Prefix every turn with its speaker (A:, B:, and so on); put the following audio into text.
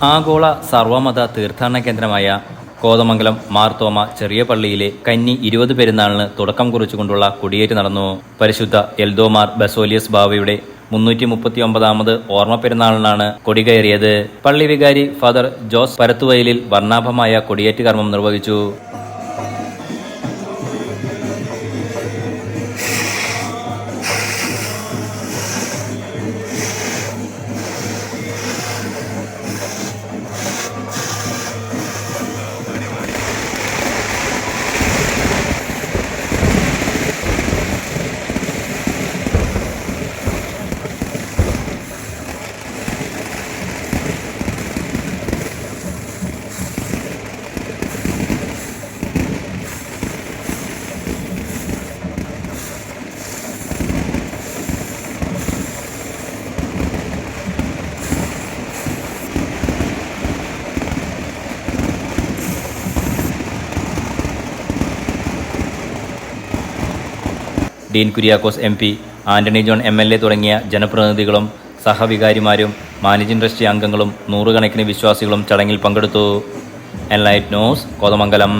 A: ആഗോള സർവമത തീർത്ഥാടന കേന്ദ്രമായ കോതമംഗലം മാർത്തോമ ചെറിയ പള്ളിയിലെ കന്നി 20 പെരുന്നാളിന് തുടക്കം കുറിച്ചുകൊണ്ടുള്ള കൊടിയേറ്റ് നടന്നു. പരിശുദ്ധ എൽദോമാർ ബസോലിയസ് ബാവയുടെ 339ാമത് ഓർമ്മ പെരുന്നാളിനാണ് കൊടി കയറിയത്. പള്ളി വികാരി ഫാദർ ജോസ് പരത്തുവയലിൽ വർണ്ണാഭമായ കൊടിയേറ്റ് കർമ്മം നിർവഹിച്ചു. Dean Kuriakose MP, Antony John MLA തുടങ്ങിയ ജനപ്രതിനിധികളും സഹവികാരിമാരും മാനേജിംഗ് ട്രസ്റ്റി അംഗങ്ങളും നൂറുകണക്കിന് വിശ്വാസികളും ചടങ്ങിൽ പങ്കെടുത്തു. Enlight news, Kothamangalam.